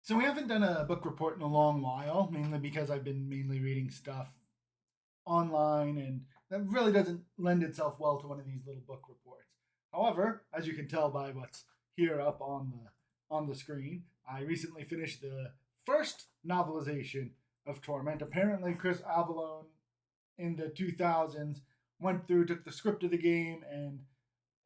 So we haven't done a book report in a long while, mainly because I've been mainly reading stuff online, and that really doesn't lend itself well to one of these little book reports. However, as you can tell by what's here up on the screen, I recently finished the first novelization of Torment. Apparently, Chris Avellone in the 2000s went through, took the script of the game, and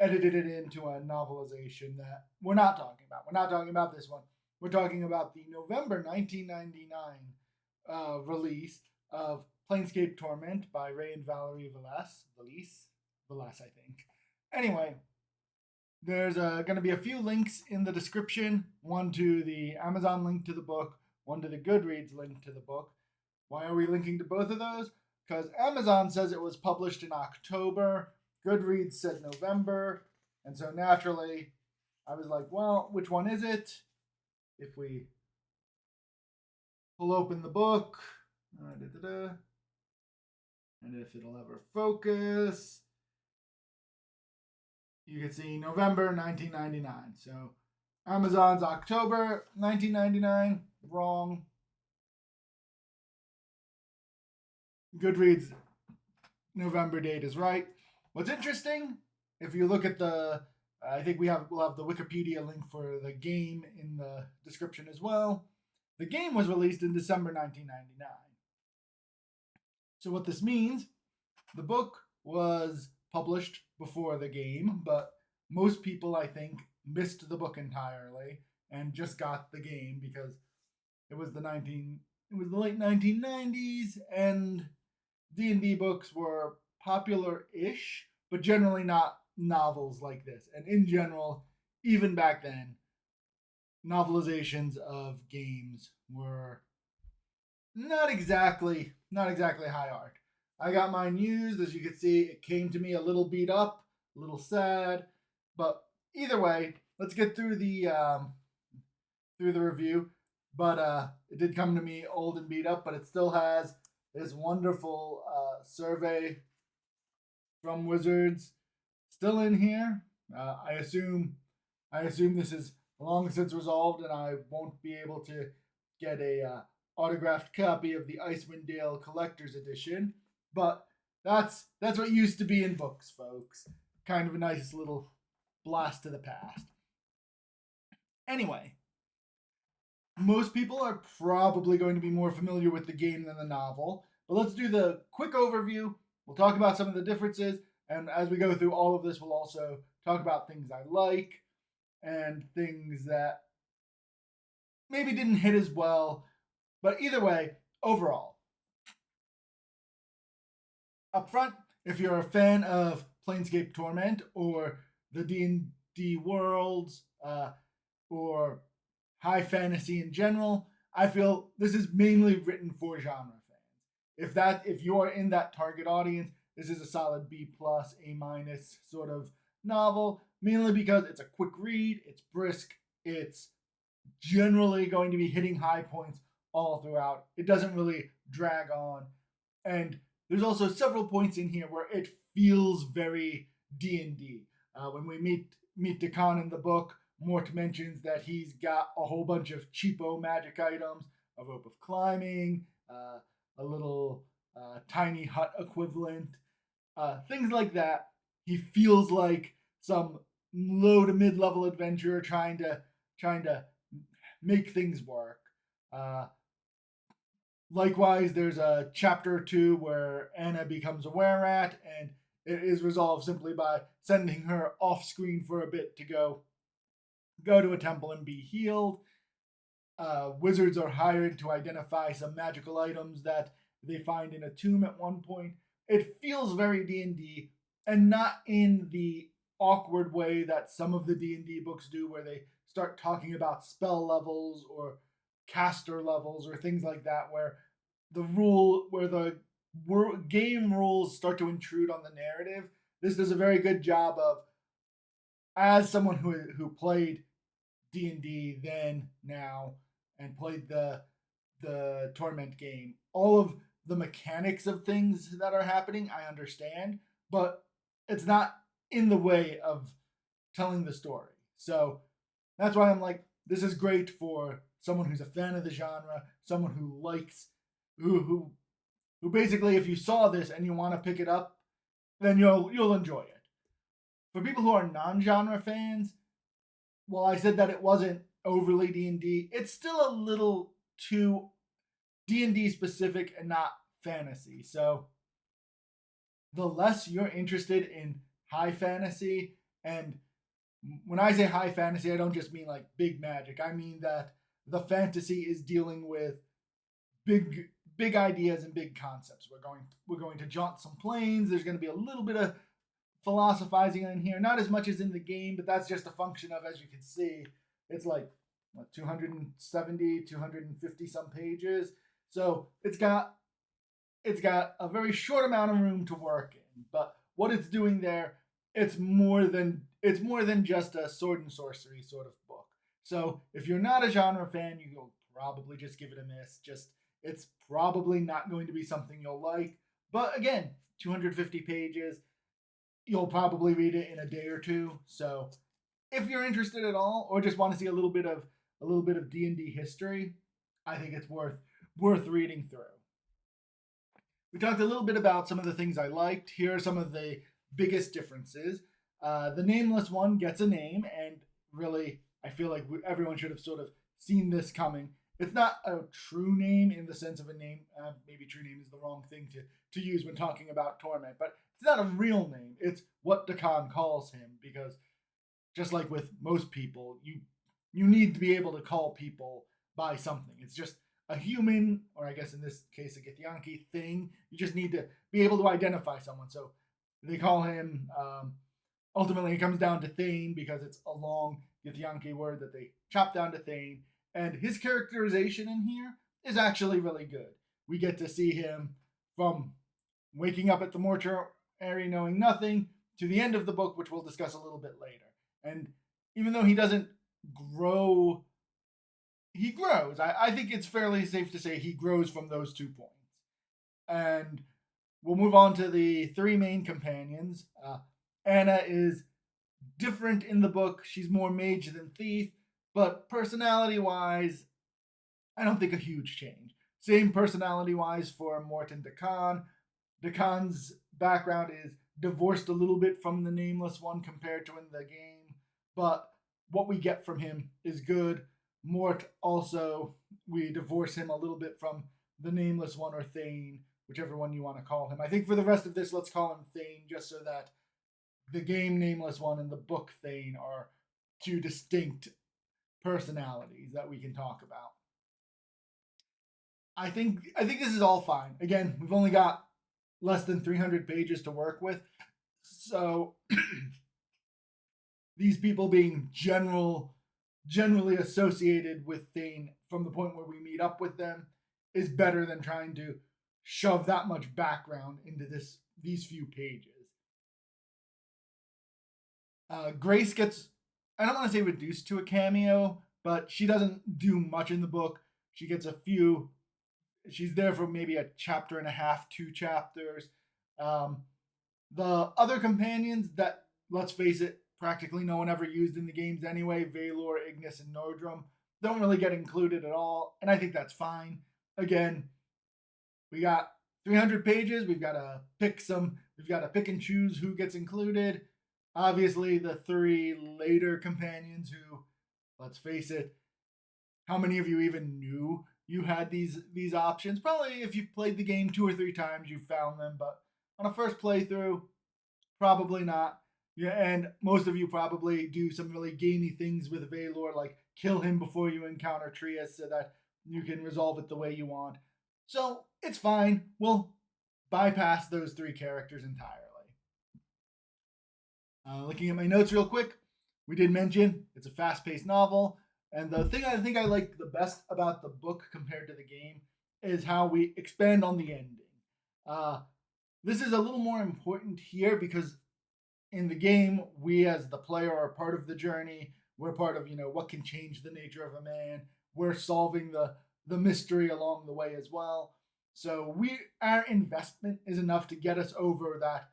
edited it into a novelization that we're not talking about. We're not talking about this one. We're talking about the November 1999 release of Planescape Torment by Ray and Valerie Velez, I think. Anyway, there's going to be a few links in the description. One to the Amazon link to the book, one to the Goodreads link to the book. Why are we linking to both of those? Because Amazon says it was published in October. Goodreads said November. And so naturally, I was like, well, which one is it? If we pull open the book, and if it'll ever focus, you can see November 1999. So Amazon's October 1999, wrong. Goodreads November date is right. What's interesting, if you look at I think we'll have the Wikipedia link for the game in the description as well. The game was released in December 1999. So what this means, the book was published before the game, but most people, I think, missed the book entirely and just got the game because it was the late 1990s, and D&D books were popular-ish, but generally not novels like this. And in general, even back then, novelizations of games were not exactly high art. I got mine used, as you can see. It came to me a little beat up, a little sad, but either way, let's get through the review. But it did come to me old and beat up, but it still has this wonderful survey from Wizards still in here. I assume this is long since resolved, and I won't be able to get a autographed copy of the Icewind Dale Collector's Edition. But that's what used to be in books, folks. Kind of a nice little blast to the past. Anyway, most people are probably going to be more familiar with the game than the novel. But let's do the quick overview. We'll talk about some of the differences. And as we go through all of this, we'll also talk about things I like and things that maybe didn't hit as well. But either way, overall. Up front, if you're a fan of Planescape Torment or the D&D worlds or high fantasy in general, I feel this is mainly written for genre fans. If you're in that target audience, this is a solid B+, A- sort of novel, mainly because it's a quick read, it's brisk, it's generally going to be hitting high points all throughout. It doesn't really drag on. And there's also several points in here where it feels very D&D. When we meet Thane in the book, Mort mentions that he's got a whole bunch of cheapo magic items, a rope of climbing, a little tiny hut equivalent, things like that. He feels like some low to mid-level adventurer trying to make things work. Likewise, there's a chapter or two where Anna becomes a were-rat, and it is resolved simply by sending her off-screen for a bit to go to a temple and be healed. Wizards are hired to identify some magical items that they find in a tomb at one point. It feels very D&D, and not in the awkward way that some of the D&D books do, where they start talking about spell levels or caster levels or things like that, where the game rules start to intrude on the narrative. This does a very good job of, as someone who played D&D then, now, and played the Torment game, all of the mechanics of things that are happening I understand, but it's not in the way of telling the story. So that's why I'm like, this is great for someone who's a fan of the genre, someone who likes, who basically, if you saw this and you want to pick it up, then you'll enjoy it. For people who are non-genre fans, well, I said that it wasn't overly D&D. It's still a little too D&D specific and not fantasy. So the less you're interested in high fantasy, and when I say high fantasy, I don't just mean like big magic. I mean that the fantasy is dealing with big ideas and big concepts. We're going to jaunt some planes. There's going to be a little bit of philosophizing in here, not as much as in the game, but that's just a function of, as you can see, it's like what, 270, 250 some pages. So it's got a very short amount of room to work in. But what it's doing there, it's more than just a sword and sorcery sort of book. So if you're not a genre fan, you'll probably just give it a miss. It's probably not going to be something you'll like. But again, 250 pages, you'll probably read it in a day or two. So if you're interested at all, or just want to see a little bit of D&D history, I think it's worth reading through. We talked a little bit about some of the things I liked. Here are some of the biggest differences. The Nameless One gets a name, and really, I feel like everyone should have sort of seen this coming. It's not a true name in the sense of a name. Maybe true name is the wrong thing to use when talking about Torment, but it's not a real name. It's what Thane calls him, because just like with most people, you need to be able to call people by something. It's just a human, or I guess in this case a Githyanki thing. You just need to be able to identify someone. So they call him, ultimately it comes down to Thane, because it's a long Githyanki word that they chop down to Thane. And his characterization in here is actually really good. We get to see him from waking up at the mortuary knowing nothing to the end of the book, which we'll discuss a little bit later. And even though he doesn't grow, he grows. I think it's fairly safe to say he grows from those 2 points. And we'll move on to the 3 main companions. Anna is different in the book. She's more mage than thief, but personality-wise, I don't think a huge change. Same personality-wise for Morton Thane. Thane's background is divorced a little bit from the Nameless One compared to in the game, but what we get from him is good. Mort also, we divorce him a little bit from the Nameless One, or Thane, whichever one you want to call him. I think for the rest of this, let's call him Thane, just so that the game Nameless One and the book Thane are 2 distinct personalities that we can talk about. I think this is all fine. Again, we've only got less than 300 pages to work with, so these people being generally associated with Thane from the point where we meet up with them is better than trying to shove that much background into these few pages. Grace gets, I don't want to say reduced to a cameo, but she doesn't do much in the book. She gets a few. She's there for maybe a chapter and a half, 2 chapters. The other companions that, let's face it, practically no one ever used in the games anyway, Valor, Ignis, and Nordrum, don't really get included at all, and I think that's fine. Again, we got 300 pages. We've got to pick and choose who gets included. Obviously, the 3 later companions who, let's face it, how many of you even knew you had these options? Probably if you've played the game 2 or 3 times, you've found them, but on a first playthrough, probably not. Yeah, and most of you probably do some really gamey things with Valor, like kill him before you encounter Trias so that you can resolve it the way you want. So it's fine. We'll bypass those 3 characters entirely. Looking at my notes real quick, we did mention it's a fast-paced novel, and the thing I think I like the best about the book compared to the game is how we expand on the ending. This is a little more important here because in the game, we as the player are part of the journey. We're part of, what can change the nature of a man. We're solving the mystery along the way as well. So our investment is enough to get us over that,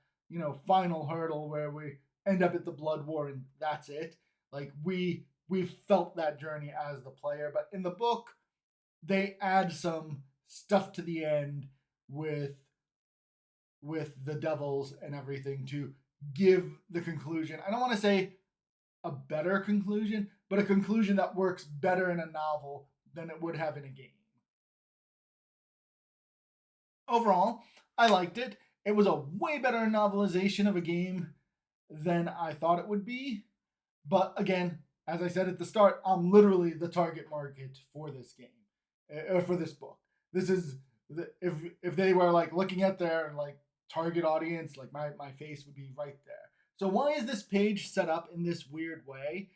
final hurdle where we end up at the Blood War and that's it. Like we we felt that journey as the player. But in the book, they add some stuff to the end with the devils and everything to give the conclusion. I don't want to say a better conclusion, but a conclusion that works better in a novel than it would have in a game. Overall, I liked it. It was a way better novelization of a game than I thought it would be. But again, as I said at the start, I'm literally the target market for this game, for this book. This is if they were like looking at their like target audience, like my face would be right there. So why is this page set up in this weird way?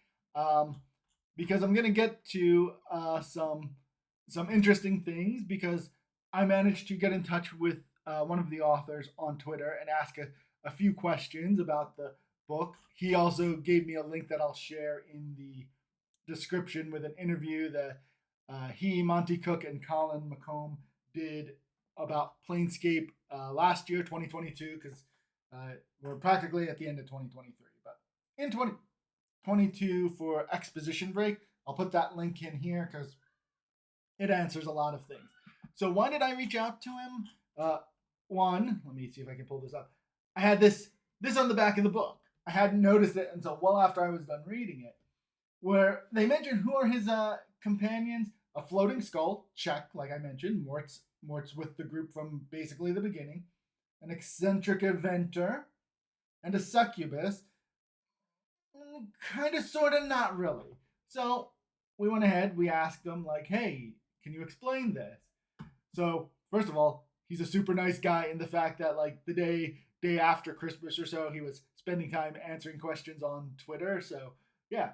Because I'm gonna get to some interesting things because I managed to get in touch with one of the authors on Twitter and ask a few questions about the book. He also gave me a link that I'll share in the description with an interview that he, Monty Cook, and Colin McComb did about Planescape last year, 2022, because we're practically at the end of 2023. But in 2022 for Exposition Break, I'll put that link in here because it answers a lot of things. So why did I reach out to him? One, let me see if I can pull this up. I had this on the back of the book. I hadn't noticed it until well after I was done reading it, where they mention who are his companions. A floating skull, check, like I mentioned. Mort's with the group from basically the beginning. An eccentric inventor, and a succubus. Kind of, sort of, not really. So we went ahead, we asked them, like, hey, can you explain this? So, first of all, he's a super nice guy in the fact that, like, the day after Christmas or so, he was spending time answering questions on Twitter. So, yeah,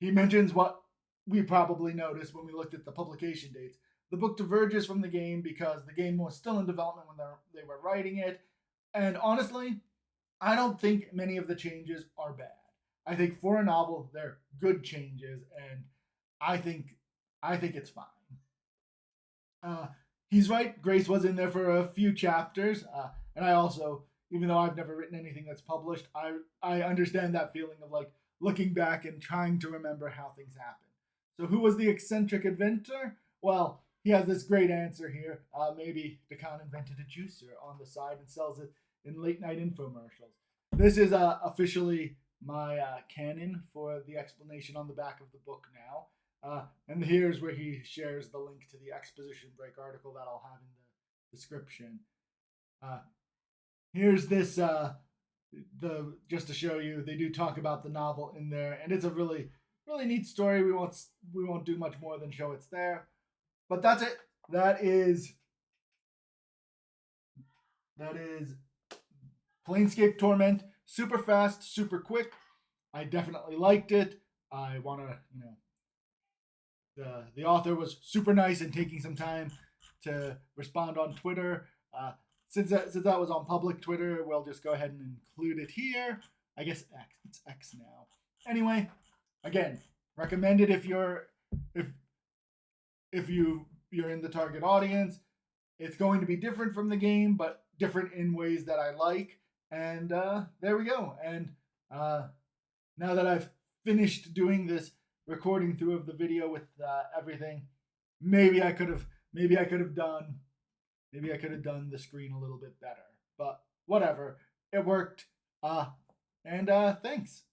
he mentions what we probably noticed when we looked at the publication dates. The book diverges from the game because the game was still in development when they were writing it. And honestly, I don't think many of the changes are bad. I think for a novel, they're good changes, and I think it's fine. He's right. Grace was in there for a few chapters, and I also, even though I've never written anything that's published, I understand that feeling of like looking back and trying to remember how things happened. So who was the eccentric inventor? Well, he has this great answer here. Maybe Thane invented a juicer on the side and sells it in late night infomercials. This is officially my canon for the explanation on the back of the book now. And here's where he shares the link to the Exposition Break article that I'll have in the description. Here's this just to show you, they do talk about the novel in there, and it's a really neat story. We won't do much more than show it's there, but that's it. That is Planescape Torment. Super fast, super quick. I definitely liked it. I want to, the author was super nice in taking some time to respond on Twitter. Since that was on public Twitter, we'll just go ahead and include it here. I guess X. It's X now. Anyway, again, recommend it if you're in the target audience. It's going to be different from the game, but different in ways that I like. And there we go. And now that I've finished doing this recording through of the video with everything, maybe I could have done the screen a little bit better. But whatever, it worked. And thanks.